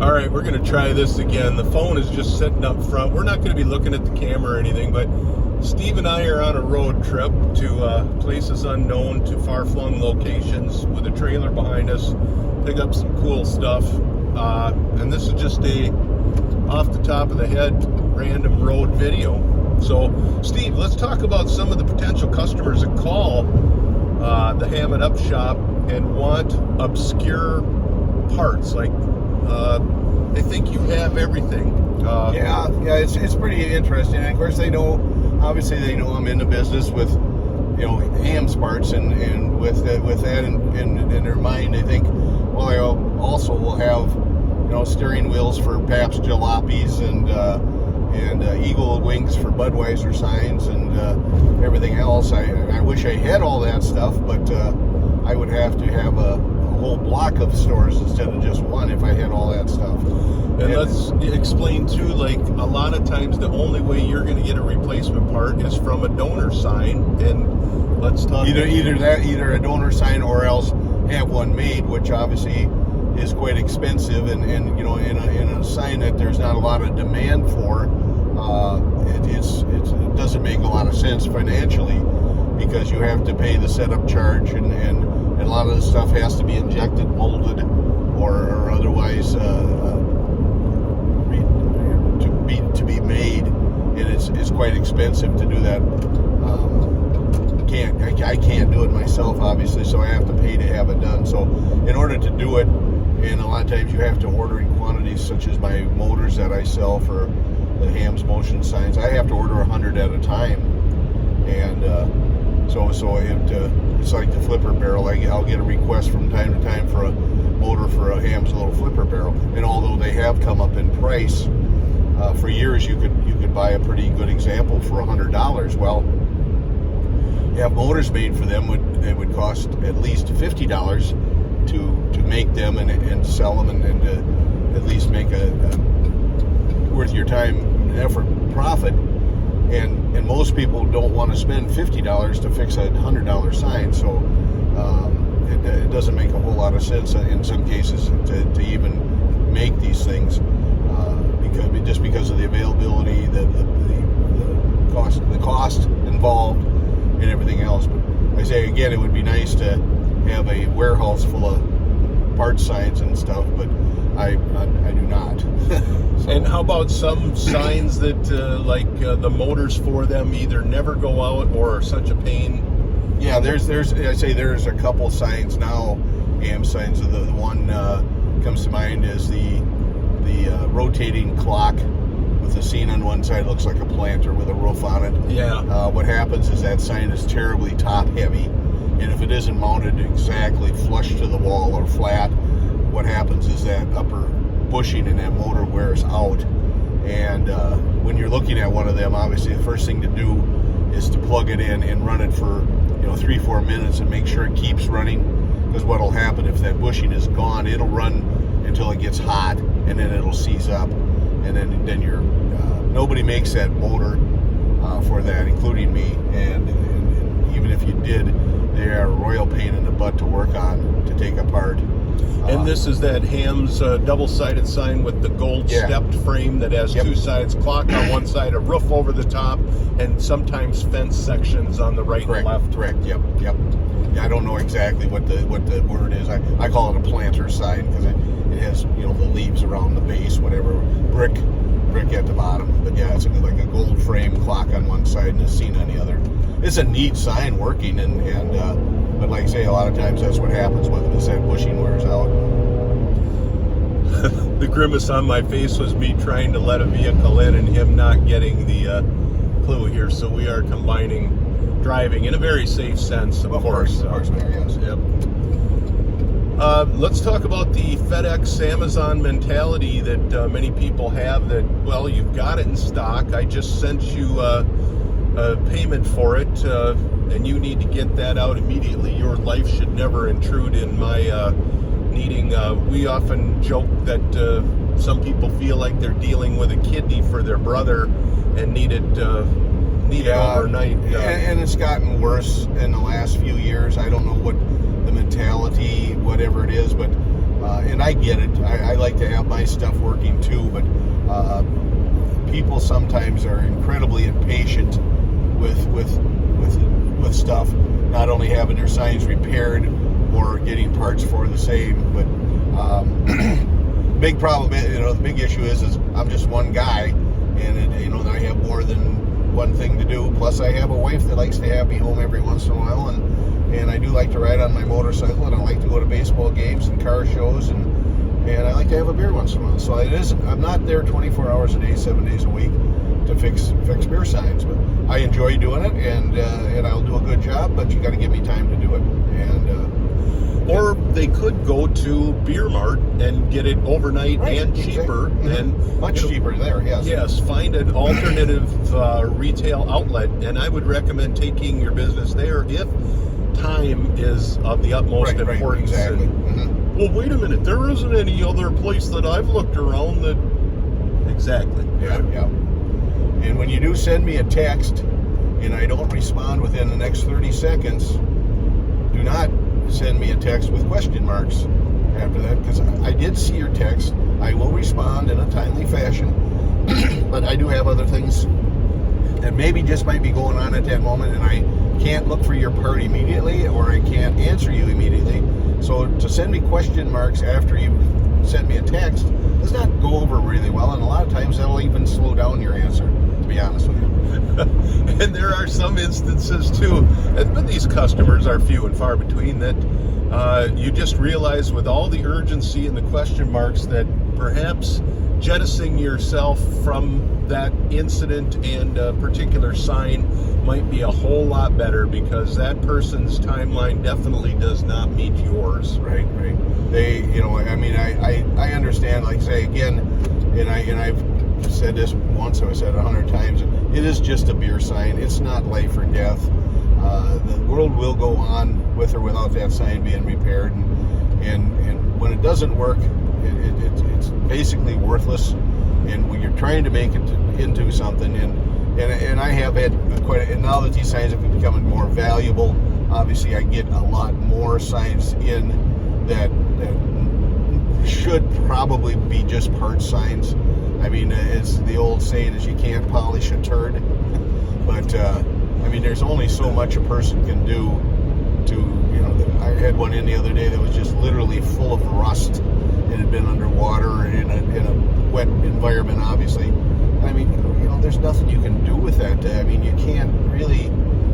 All right, we're going to try this again. The phone is just sitting up front. We're not going to be looking at the camera or anything, but Steve and I are on a road trip to places unknown, to far-flung locations with a trailer behind us, pick up some cool stuff. And this is just a off the top of the head random road video. So, Steve, let's talk about some of the potential customers that call the Ham It Up shop and want obscure parts, like they think you have everything. Yeah, it's pretty interesting. And of course, obviously they know I'm in the business with, hams parts, and with that in their mind, they think, well, I also will have, steering wheels for Pabst jalopies and Eagle wings for Budweiser signs and everything else. I wish I had all that stuff, but I would have to have a whole block of stores instead of just one if I had all that stuff. And let's explain too, like a lot of times the only way you're going to get a replacement part is from a donor sign, and let's talk either a donor sign or else have one made, which obviously is quite expensive, and in a sign that there's not a lot of demand for, it doesn't make a lot of sense financially, because you have to pay the setup charge, and a lot of the stuff has to be injected, molded, or otherwise to be made, and it's quite expensive to do that. I can't do it myself, obviously, so I have to pay to have it done. So in order to do it, and a lot of times you have to order in quantities, such as my motors that I sell for the Ham's motion signs, I have to order 100 at a time, and so it's like the flipper barrel. I'll get a request from time to time for a motor for a Ham's little flipper barrel, and although they have come up in price, for years you could buy a pretty good example for $100. Well, you have motors made for them, they would cost at least $50 to make them and sell them, and to at least make a worth your time and effort profit. And most people don't want to spend $50 to fix a $100 sign, so it doesn't make a whole lot of sense in some cases to even make these things, because of the availability, the cost involved, and everything else. But I say again, it would be nice to have a warehouse full of part signs and stuff, but I do not. So. And how about some signs that the motors for them either never go out or are such a pain? Yeah, there's a couple signs now, Ham signs. The one comes to mind is the rotating clock with the scene on one side, looks like a planter with a roof on it. Yeah. What happens is that sign is terribly top heavy, and if it isn't mounted exactly flush to the wall or flat, what happens is that upper bushing in that motor wears out. And when you're looking at one of them, obviously the first thing to do is to plug it in and run it for 3-4 minutes and make sure it keeps running, because what will happen if that bushing is gone, it'll run until it gets hot, and then it'll seize up, and then you're nobody makes that motor for that, including me, and even if you did, they are a royal pain in the butt to work on, to take apart. And this is that Ham's double-sided sign with the gold stepped frame that has two sides, clock on one side, a roof over the top, and sometimes fence sections on the right and left. Correct. Yep. Yeah, I don't know exactly what the word is. I call it a planter sign because it has the leaves around the base, whatever, brick at the bottom. But yeah, it's like a gold frame, clock on one side and a scene on the other. It's a neat sign working, but like I say, a lot of times that's what happens when that bushing wears out. The grimace on my face was me trying to let a vehicle in and him not getting the clue here. So we are combining driving in a very safe sense, of course. Of course we are, yes. Yep. Let's talk about the FedEx Amazon mentality that many people have, that, well, you've got it in stock, I just sent you a payment for it, and you need to get that out immediately. Your life should never intrude in my needing. We often joke that some people feel like they're dealing with a kidney for their brother and need it overnight. And it's gotten worse in the last few years. I don't know what the mentality, whatever it is, but And I get it. I like to have my stuff working too, but people sometimes are incredibly impatient with stuff, not only having their signs repaired or getting parts for the same, but big problem, the big issue is I'm just one guy, and I have more than one thing to do. Plus, I have a wife that likes to have me home every once in a while, and I do like to ride on my motorcycle, and I like to go to baseball games and car shows, and I like to have a beer once in a while. So I'm not there 24 hours a day, 7 days a week to fix beer signs, but I enjoy doing it, and I'll do a good job. But you got to give me time to do it, or they could go to Beer Mart and get it overnight and cheaper, exactly. And much cheaper there. Yes. Yes, find an alternative retail outlet, and I would recommend taking your business there if time is of the utmost importance. Exactly. Well, wait a minute. There isn't any other place that I've looked around that. Exactly. Yeah. And when you do send me a text, and I don't respond within the next 30 seconds, do not send me a text with question marks after that, because I did see your text. I will respond in a timely fashion, but I do have other things that maybe just might be going on at that moment, and I can't look for your part immediately, or I can't answer you immediately. So to send me question marks after you send me a text does not go over really well, and a lot of times that'll even slow down your answer, to be honest with you. And there are some instances too, but these customers are few and far between, that you just realize with all the urgency and the question marks that perhaps jettisoning yourself from that incident and a particular sign might be a whole lot better, because that person's timeline definitely does not meet yours. Right. They, I understand, like say again, and I've said this once, I've said 100 times, it is just a beer sign. It's not life or death. The world will go on with or without that sign being repaired, and when it doesn't work, it's basically worthless, and when you're trying to make it into something, and I have had and now that these signs have become more valuable, obviously I get a lot more signs in that should probably be just part signs. I mean, it's the old saying is you can't polish a turd, but there's only so much a person can do to, I had one in the other day that was just literally full of rust. It had been underwater in a wet environment, obviously. There's nothing you can do with that. You can't really,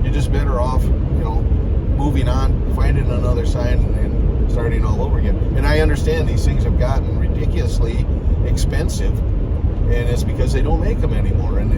you're just better off, moving on, finding another sign and starting all over again. And I understand these things have gotten ridiculously expensive, and it's because they don't make them anymore. And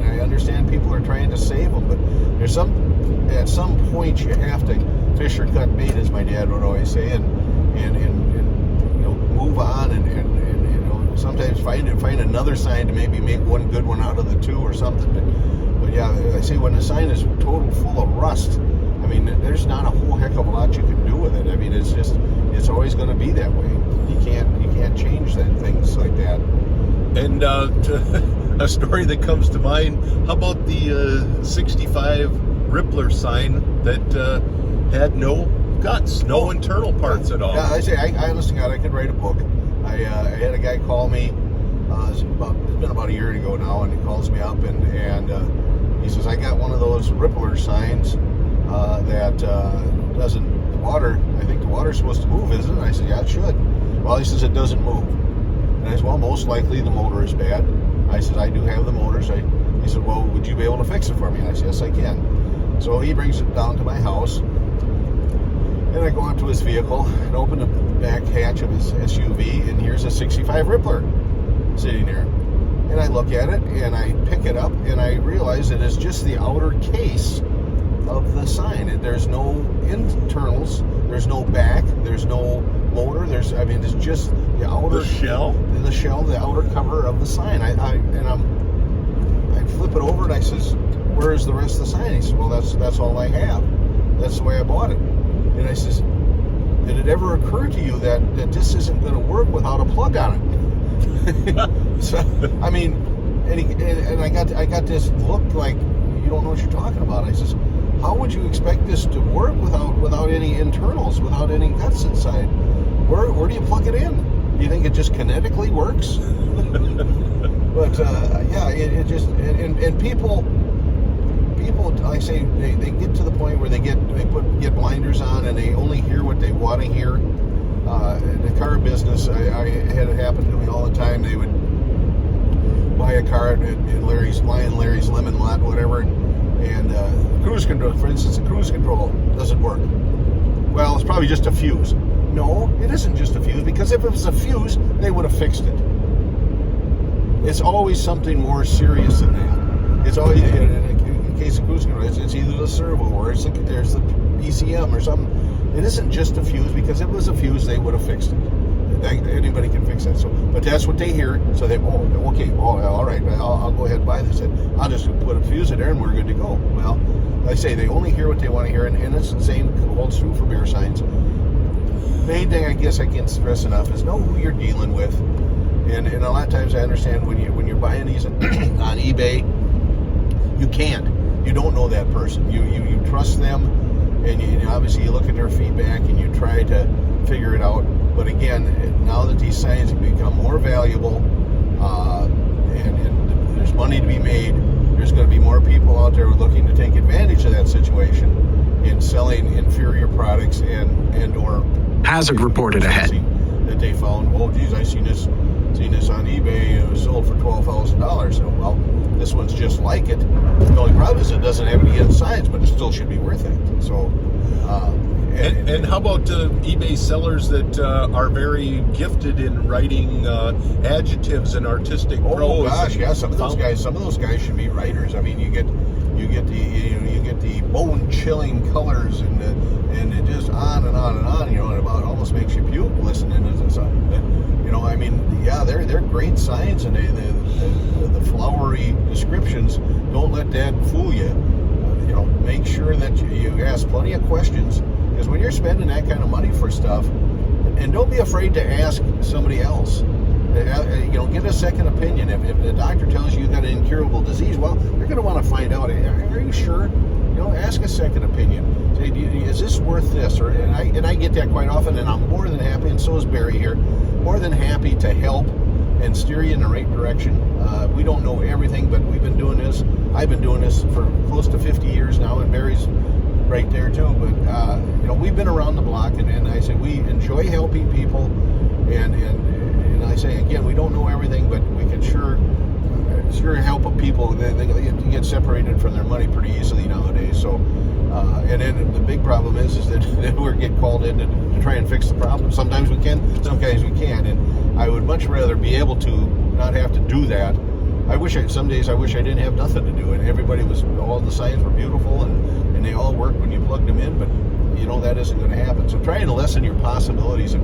I understand people are trying to save them, but at some point you have to fish or cut bait, as my dad would always say, and move on and sometimes find another sign to maybe make one good one out of the two or something. But yeah, I say when the sign is total full of rust, there's not a whole heck of a lot you can do with it. It's always going to be that way. You can't change things like that. And a story that comes to mind, how about the 65 Rippler sign that had no guts, no internal parts at all? Yeah, I honest to God, I could write a book. I had a guy call me, it's been about a year ago now, and he calls me up and he says, I got one of those Rippler signs that doesn't, I think the water's supposed to move, isn't it? I said, yeah, it should. Well, he says it doesn't move. And I said, well, most likely the motor is bad. I said, I do have the motors. He said, well, would you be able to fix it for me? And I said, yes, I can. So he brings it down to my house, and I go out to his vehicle and open the back hatch of his SUV, and here's a 65 Rippler sitting there. And I look at it, and I pick it up, and I realize it is just the outer case of the sign. There's no internals, there's no back, there's no motor, it's just the outer shell, the outer cover of the sign. I flip it over and I says, where's the rest of the sign? He says, well, that's all I have. That's the way I bought it. And I says, did it ever occur to you that this isn't going to work without a plug on it? So, I got this look like you don't know what you're talking about. I says, how would you expect this to work without any internals, without any guts inside? where do you plug it in? Do you think it just kinetically works? But yeah, it just and people, like I say, they get to the point where they get blinders on and they only hear what they want to hear. In the car business, I had it happen to me all the time. They would buy a car at Larry's Lemon Lot, whatever, and cruise control, for instance, the cruise control doesn't work. Well, it's probably just a fuse. No, it isn't just a fuse, because if it was a fuse, they would have fixed it. It's always something more serious than that. It's always, in case of cruise control, it's either the servo or there's the ECM or something. It isn't just a fuse, because if it was a fuse, they would have fixed it. Anybody can fix that. So, but that's what they hear. So they, all right, I'll go ahead and buy this. And I'll just put a fuse in there, and we're good to go. Well, like I say, they only hear what they want to hear, and it's the same holds true for beer signs. Main thing I guess I can't stress enough is know who you're dealing with. And a lot of times I understand when you're buying these on eBay, you don't know that person. You trust them, and you obviously you look at their feedback and you try to figure it out. But again, now that these signs have become more valuable, and there's money to be made, there's going to be more people out there looking to take advantage of that situation in selling inferior products and or hazard reported ahead. That they found, oh geez, I seen this on eBay. It was sold for $12,000. So, well, this one's just like it. The only problem is it doesn't have any signs, but it still should be worth it. So, and how about eBay sellers that are very gifted in writing adjectives and artistic prose? Oh gosh, yeah, some of those guys should be writers. I mean, you get the bone-chilling colors and it just on and on and on. You know, it about almost makes you puke listening to something. But, you know, I mean, yeah, they're great signs, and the flowery descriptions. Don't let that fool you. You know, make sure that you ask plenty of questions, because when you're spending that kind of money for stuff, and don't be afraid to ask somebody else. You know, get a second opinion. If the doctor tells you got an incurable disease, well, you're going to want to find out. Are you sure? You know, ask a second opinion. Say, is this worth this? And I get that quite often, and I'm more than happy, and so is Barry here, more than happy to help and steer you in the right direction. We don't know everything, but we've been doing this. I've been doing this for close to 50 years now, and Barry's right there too. But you know, we've been around the block, and I say we enjoy helping people, and I say again, we don't know everything, but we can sure help people. They get separated from their money pretty easily nowadays. So, and then the big problem is that we get called in to try and fix the problem. Sometimes we can, sometimes we can't, and I would much rather be able to not have to do that. Some days I wish I didn't have nothing to do, and all the signs were beautiful, and they all worked when you plugged them in, but you know that isn't going to happen. So try and lessen your possibilities of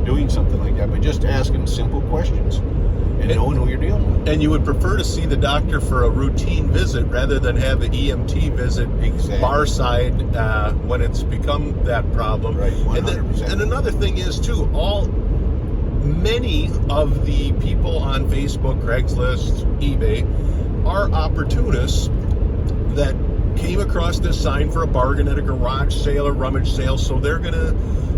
doing something like that by just asking simple questions and knowing who you're dealing with. And you would prefer to see the doctor for a routine visit rather than have an EMT visit bar side when it's become that problem. Right, 100%. And another thing is too, many of the people on Facebook, Craigslist, eBay are opportunists that came across this sign for a bargain at a garage sale or rummage sale, so they're going to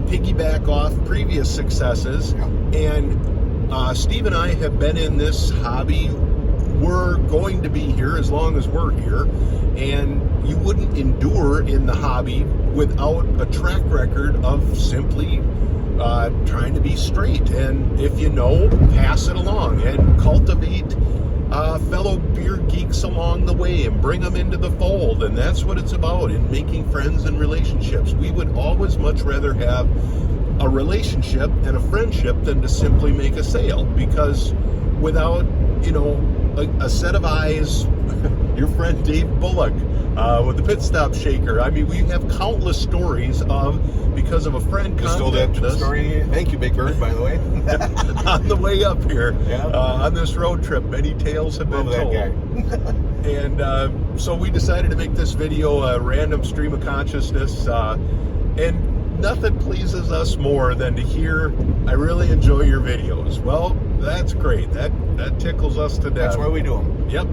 piggyback off previous successes. Yeah. And Steve and I have been in this hobby. We're going to be here as long as we're here, and you wouldn't endure in the hobby without a track record of simply trying to be straight. And if you know, pass it along and cultivate fellow beer geeks along the way and bring them into the fold. And that's what it's about, in making friends and relationships. We would always much rather have a relationship and a friendship than to simply make a sale, because without, you know, a set of eyes, your friend Dave Bullock with the Pit Stop Shaker. I mean, we have countless stories of, because of a friend contacted us. Story. Thank you, Big Bird, by the way. On the way up here, on this road trip, many tales have been told. And so we decided to make this video a random stream of consciousness, and nothing pleases us more than to hear, I really enjoy your videos. Well, that's great. That tickles us to death. That's why we do them. Yep,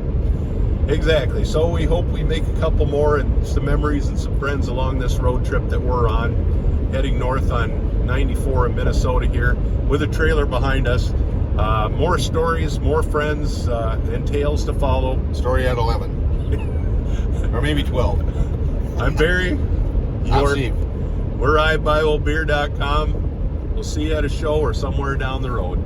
exactly. So we hope we make a couple more and some memories and some friends along this road trip that we're on, heading north on 94 in Minnesota here with a trailer behind us. More stories, more friends, and tales to follow. Story at 11. Or maybe 12. I'm Barry. I'm Steve. We're iBuyOldBeer.com. We'll see you at a show or somewhere down the road.